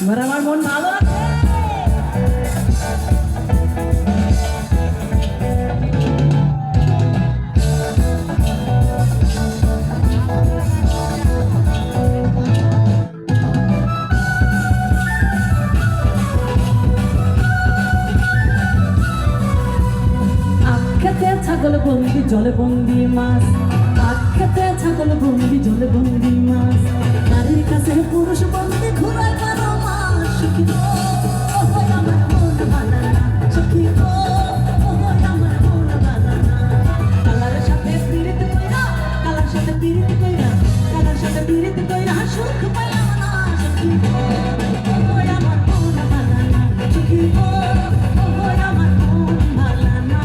এবার আমার মন ভালো আছে। আখ্যাতে ছাগল বন্দি জলে বন্দি মাছ, আখ্যাতে ছাগল বন্দি জলে বন্দি মাছ, নারীর কাছে পুরুষ বন্দি ঘুরায় 12 মাস। সখী গো ওহো আমার মন ভালা না, সখী গো ওহো আমার মন ভালা না। কালার সাথে পীড়িত কইরা, কালার সাথে পীড়িত কইরা, কালার সাথে পীড়িত কইরা সুখ পাইলাম না। সখী গো ওহো আমার মন ভালা না, সখী গো ওহো আমার মন ভালা না।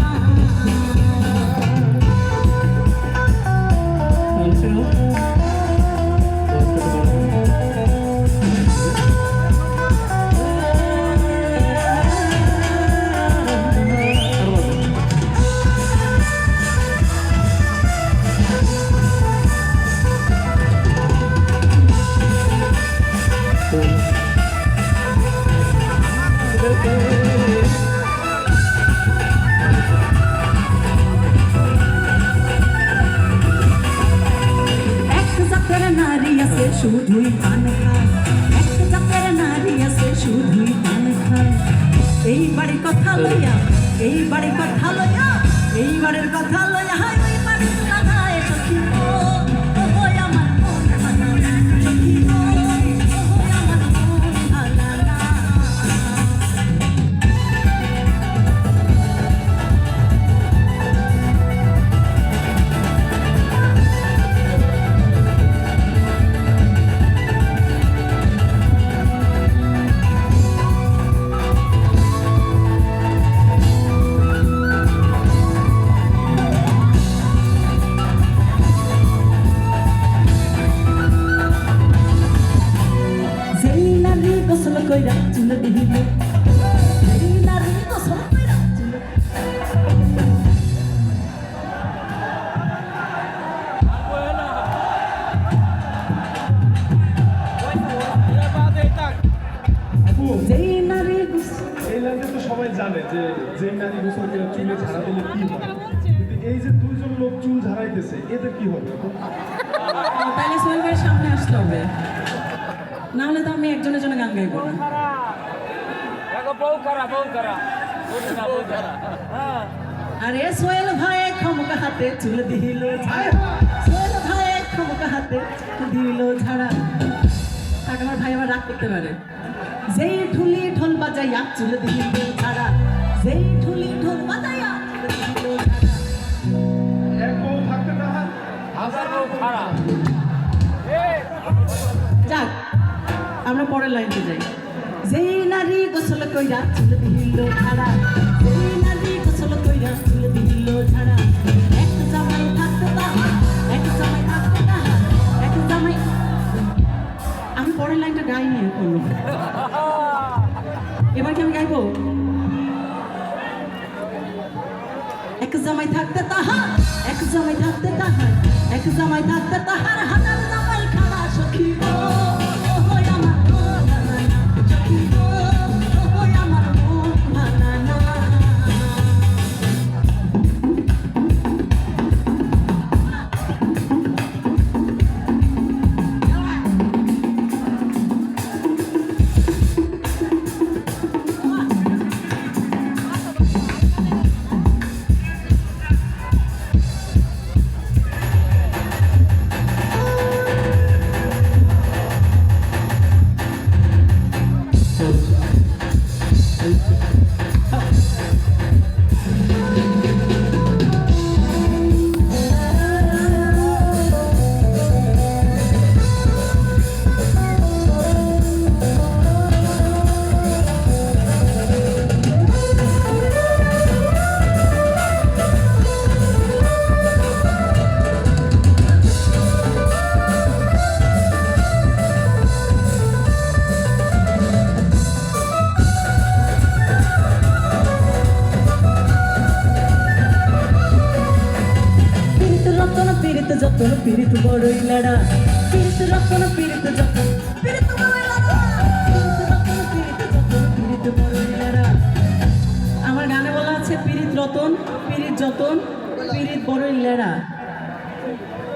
শুধুই পান খায়, এক জাতের নারী আছে শুধুই পান খায়। এই বাড়ির কথা লইয়া, এই বাড়ির কথা লইয়া, এই বাড়ির কথা লইয়া হাই ওই বাড়ি তোলা যায়। সখী গো ওহো আমার মন ভালা না, সখী গো ওহো আমার মন ভালা না। গোসল কইরা চুল দিহিল, এই নারী গোসল কইরা চুল। যেই নারী এই লাইনে তো সবাই জানে যে যেই নারী গোসল করে চুলে ঝাড়া দিলে কি হয়, কিন্তু এই যে দুইজন লোক চুল ঝাড়াইতেছে এতে কি হবে? তাহলে সোহেল ভাইয়ের সামনে আসতে হবে, নাহলে তো আমি একজনের জন্য গান গাইবো না। আরে সোহেল ভাই খমকা হাতে চুল দিল ঝাড়া, সোহেল ভাই খমকা হাতে দিল ঝাড়া। তাকে আমার ভাই আবার রাগ করতে পারে। যেই ঢুলি ঢোল বাজাইয়া চুল দিল ঝাড়া, যেই ঢুলি ঢোল বাজাইয়া চুল দিল ঝাড়া। এক বউ থাকতে তাহার হাজার বউ খারাপ। যাক আমরা পরের লাইনতে যাই। যেই নারী গোসল কইরা চুল দিল ঝাড়া, যেই নারী গোসল কইরা চুল দিল ঝাড়া। এক জামাই থাকতে তাহার, এক জামাই থাকতে তাহার, এক জামাই। আমি পরের লাইনটা গাইনি এখনো, এবার কি আমি গাইবো? এক জামাই থাকতে তাহার, এক জামাই থাকতে তাহার, এক জামাই থাকতে তাহার, হাজার জামাই খাড়া। সখী গো ওহো আমার মন ভালা না, সখী গো ওহো আমার মন ভালা না। যতন পীড়িত বড়ই লাড়া, পীড়িত রতন পীড়িত যতন, পীড়িত বড়ই লাড়া, পীড়িত রতন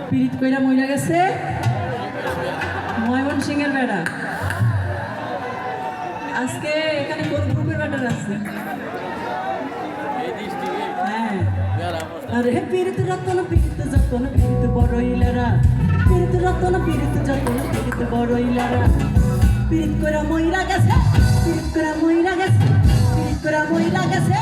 পিরিত কইরা মইরা গেছে ময়মন সিংহের বেড়া। আজকে এখানে কোন গ্রুপের ব্যাটার আছে? হ্যাঁ, আরে পীড়িত রতন পীড়িত যতন পীড়িত বড়ইলারা, পীড়িত রতন পীড়িত যতন পীড়িত বড়ইলারা, পীড়িত কইরা মইরা গেছে, পীড়িত কইরা মইরা গেছে, পীড়িত কইরা মইরা গেছে।